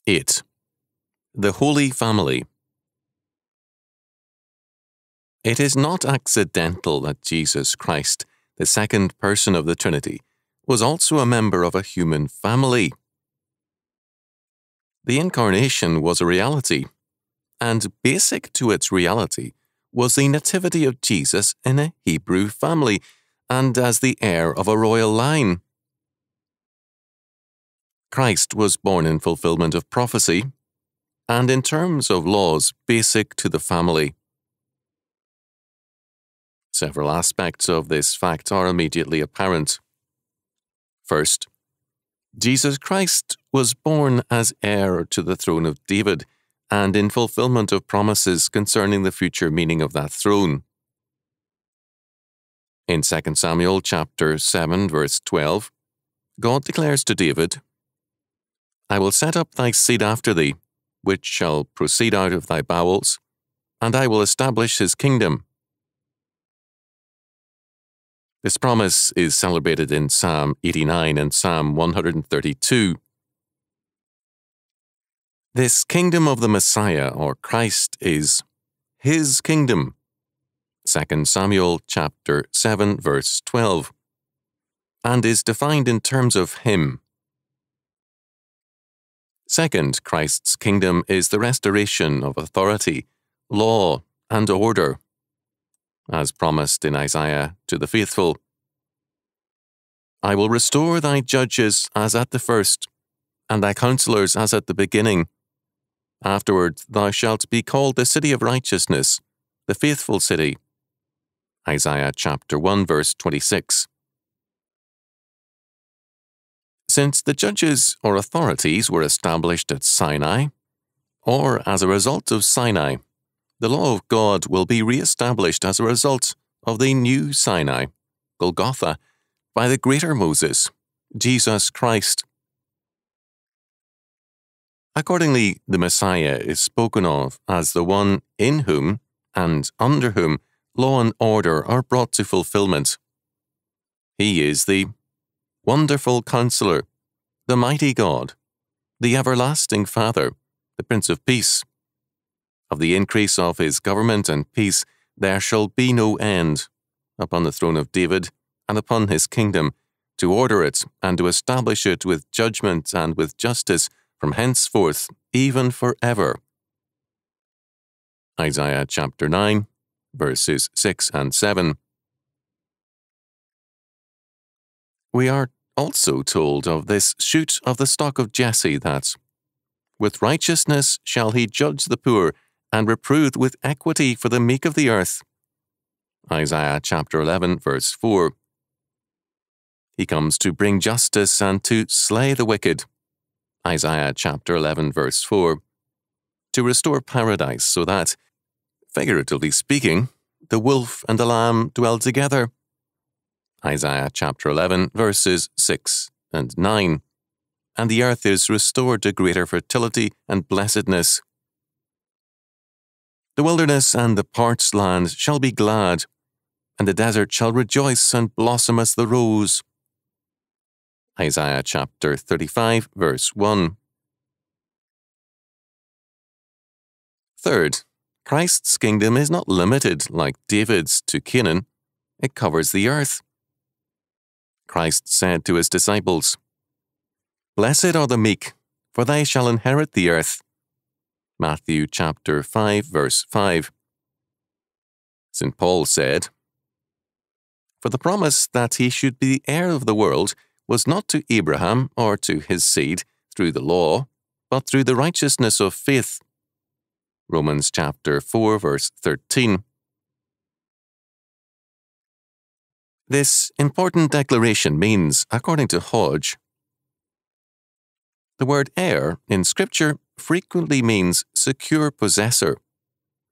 8. The Holy Family. It is not accidental that Jesus Christ, the second person of the Trinity, was also a member of a human family. The Incarnation was a reality, and basic to its reality was the nativity of Jesus in a Hebrew family and as the heir of a royal line. Christ was born in fulfillment of prophecy, and in terms of laws basic to the family. Several aspects of this fact are immediately apparent. First, Jesus Christ was born as heir to the throne of David and in fulfillment of promises concerning the future meaning of that throne. In 2 Samuel chapter 7, verse 12, God declares to David, "I will set up thy seed after thee, which shall proceed out of thy bowels, and I will establish his kingdom." This promise is celebrated in Psalm 89 and Psalm 132. This kingdom of the Messiah, or Christ, is his kingdom. 2 Samuel chapter 7, verse 12, and is defined in terms of him. Second, Christ's kingdom is the restoration of authority, law, and order, as promised in Isaiah to the faithful. "I will restore thy judges as at the first, and thy counselors as at the beginning. Afterward thou shalt be called the city of righteousness, the faithful city." Isaiah chapter 1, verse 26. Since the judges or authorities were established at Sinai, or as a result of Sinai, the law of God will be re-established as a result of the new Sinai, Golgotha, by the greater Moses, Jesus Christ. Accordingly, the Messiah is spoken of as the one in whom and under whom law and order are brought to fulfillment. He is the Wonderful Counselor, the Mighty God, the Everlasting Father, the Prince of Peace. Of the increase of his government and peace there shall be no end, upon the throne of David and upon his kingdom, to order it and to establish it with judgment and with justice from henceforth, even forever. Isaiah chapter 9, verses 6 and 7. We are also told of this shoot of the stock of Jesse that, "With righteousness shall he judge the poor, and reprove with equity for the meek of the earth." Isaiah chapter 11, verse 4. He comes to bring justice and to slay the wicked. Isaiah chapter 11, verse 4. To restore paradise so that, figuratively speaking, the wolf and the lamb dwell together. Isaiah chapter 11, verses 6 and 9. And the earth is restored to greater fertility and blessedness. "The wilderness and the parched land shall be glad, and the desert shall rejoice and blossom as the rose." Isaiah chapter 35, verse 1. Third, Christ's kingdom is not limited, like David's, to Canaan. It covers the earth. Christ said to his disciples, "Blessed are the meek, for they shall inherit the earth." Matthew chapter 5, verse 5. St. Paul said, "For the promise that he should be the heir of the world was not to Abraham or to his seed through the law, but through the righteousness of faith." Romans chapter 4, verse 13. This important declaration means, according to Hodge, the word heir in Scripture frequently means secure possessor.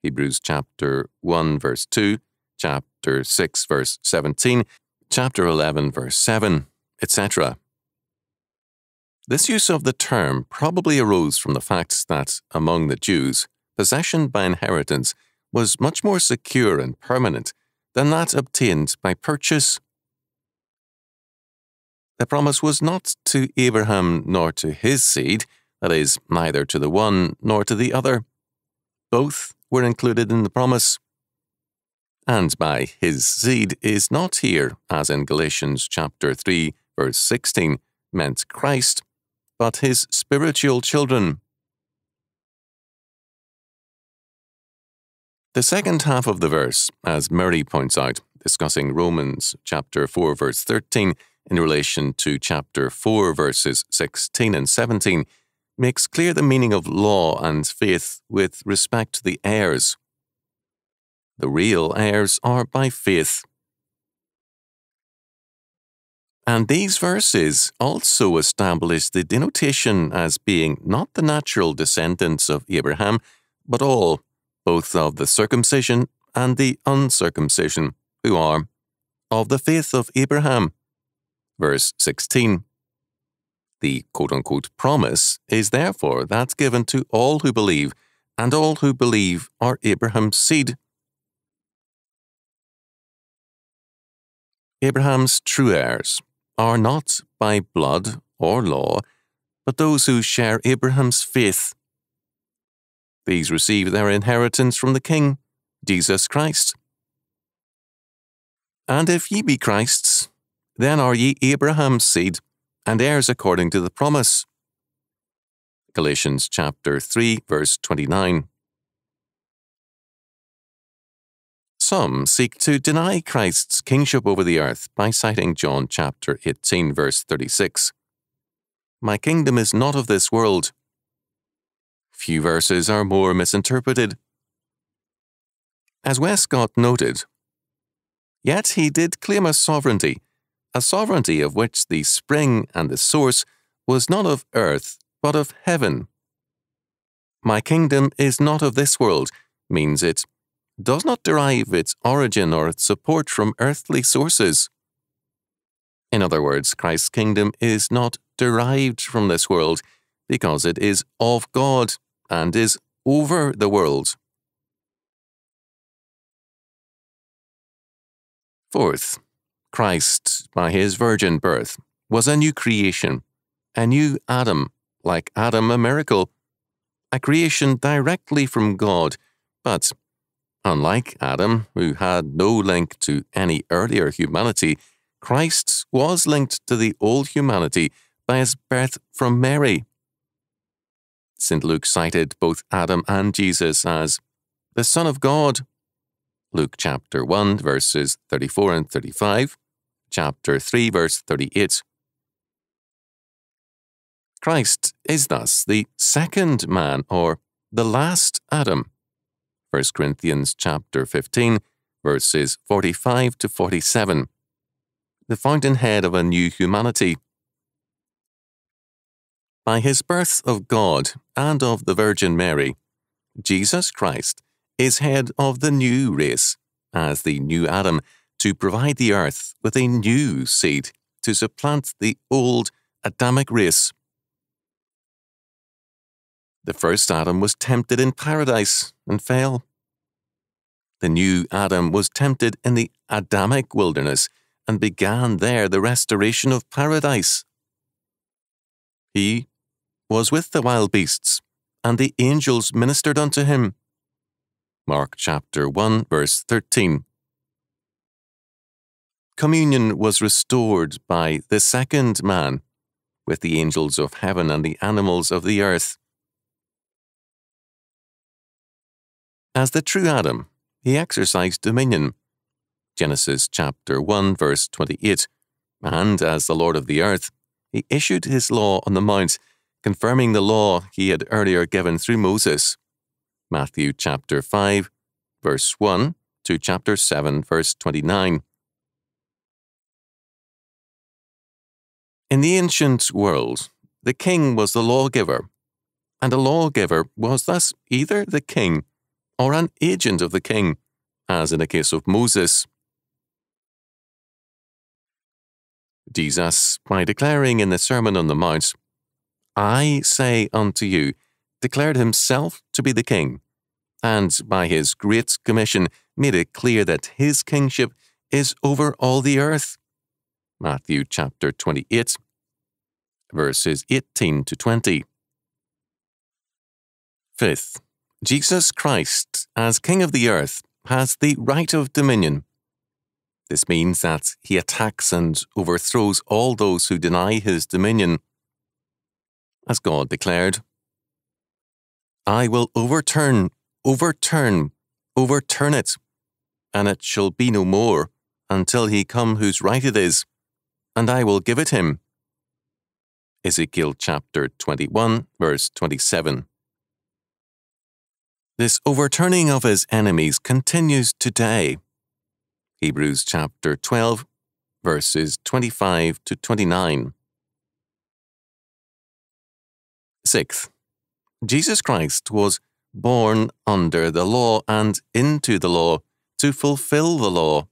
Hebrews chapter 1, verse 2, chapter 6, verse 17, chapter 11, verse 7, etc. This use of the term probably arose from the fact that, among the Jews, possession by inheritance was much more secure and permanent than that obtained by purchase. The promise was not to Abraham nor to his seed that is, neither to the one nor to the other. Both were included in the promise. And by his seed is not here, as in Galatians chapter 3, verse 16, meant Christ, but his spiritual children. The second half of the verse, as Murray points out, discussing Romans chapter 4, verse 13, in relation to chapter 4, verses 16 and 17, makes clear the meaning of law and faith with respect to the heirs. The real heirs are by faith. And these verses also establish the denotation as being not the natural descendants of Abraham, but all, both of the circumcision and the uncircumcision, who are of the faith of Abraham. Verse 16. The quote-unquote promise is therefore that given to all who believe, and all who believe are Abraham's seed. Abraham's true heirs are not by blood or law, but those who share Abraham's faith. These receive their inheritance from the King, Jesus Christ. And if ye be Christ's, then are ye Abraham's seed, and heirs according to the promise. Galatians chapter 3, verse 29. Some seek to deny Christ's kingship over the earth by citing John chapter 18, verse 36. My kingdom is not of this world. Few verses are more misinterpreted. As Westcott noted, yet he did claim a sovereignty of which the spring and the source was not of earth, but of heaven. My kingdom is not of this world means it does not derive its origin or its support from earthly sources. In other words, Christ's kingdom is not derived from this world because it is of God and is over the world. Fourth, Christ, by his virgin birth, was a new creation, a new Adam, like Adam a miracle, a creation directly from God, but unlike Adam, who had no link to any earlier humanity, Christ was linked to the old humanity by his birth from Mary. St. Luke cited both Adam and Jesus as the Son of God. Luke chapter 1, verses 34 and 35, chapter 3, verse 38. Christ is thus the second man, or the last Adam. 1 Corinthians chapter 15, verses 45 to 47. The fountainhead of a new humanity. By his birth of God and of the Virgin Mary, Jesus Christ is head of the new race, as the new Adam, to provide the earth with a new seed to supplant the old Adamic race. The first Adam was tempted in paradise and fell. The new Adam was tempted in the Adamic wilderness and began there the restoration of paradise. He was with the wild beasts, and the angels ministered unto him. Mark chapter 1, verse 13. Communion was restored by the second man with the angels of heaven and the animals of the earth. As the true Adam, he exercised dominion. Genesis chapter 1, verse 28. And as the Lord of the earth, he issued his law on the mount, confirming the law he had earlier given through Moses. Matthew chapter 5, verse 1 to chapter 7, verse 29. In the ancient world, the king was the lawgiver, and a lawgiver was thus either the king or an agent of the king, as in the case of Moses. Jesus, by declaring in the Sermon on the Mount, I say unto you, declared himself to be the king, and by his great commission made it clear that his kingship is over all the earth. Matthew chapter 28, verses 18 to 20. Fifth, Jesus Christ, as King of the earth, has the right of dominion. This means that he attacks and overthrows all those who deny his dominion. As God declared, I will overturn it, and it shall be no more, until he come whose right it is, and I will give it him. Ezekiel chapter 21, verse 27. This overturning of his enemies continues today. Hebrews chapter 12, verses 25 to 29. Sixth, Jesus Christ was born under the law and into the law to fulfill the law.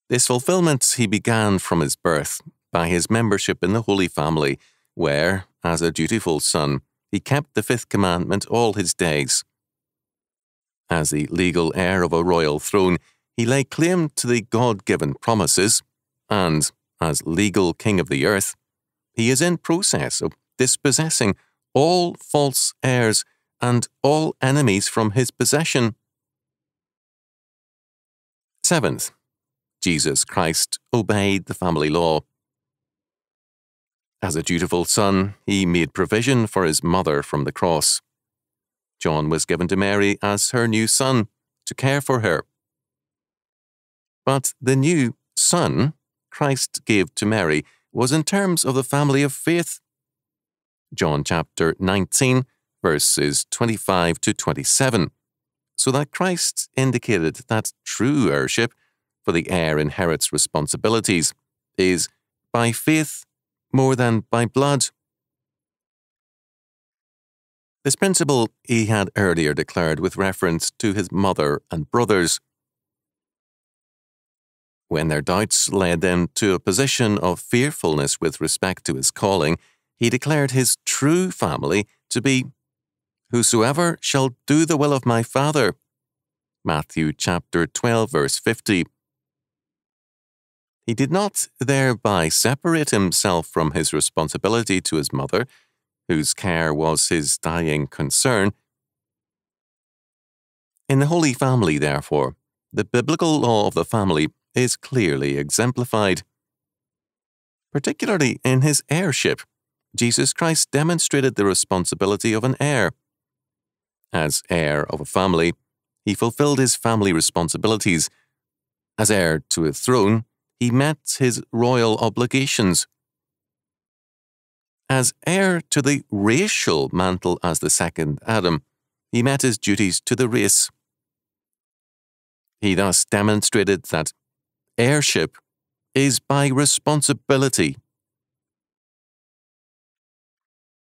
This fulfillment he began from his birth by his membership in the Holy Family, where, as a dutiful son, he kept the fifth commandment all his days. As the legal heir of a royal throne, he lay claim to the God-given promises, and, as legal king of the earth, he is in process of dispossessing all false heirs and all enemies from his possession. Seventh, Jesus Christ obeyed the family law. As a dutiful son, he made provision for his mother from the cross. John was given to Mary as her new son to care for her. But the new son Christ gave to Mary was in terms of the family of faith. John chapter 19, verses 25 to 27, so that Christ indicated that true heirship, for the heir inherits responsibilities, is by faith more than by blood. This principle he had earlier declared with reference to his mother and brothers. When their doubts led them to a position of fearfulness with respect to his calling, he declared his true family to be, "Whosoever shall do the will of my Father." Matthew chapter 12, verse 50. He did not thereby separate himself from his responsibility to his mother, whose care was his dying concern. In the Holy Family, therefore, the biblical law of the family is clearly exemplified. Particularly in his heirship, Jesus Christ demonstrated the responsibility of an heir. As heir of a family, he fulfilled his family responsibilities. As heir to a throne, he met his royal obligations. As heir to the racial mantle as the second Adam, he met his duties to the race. He thus demonstrated that heirship is by responsibility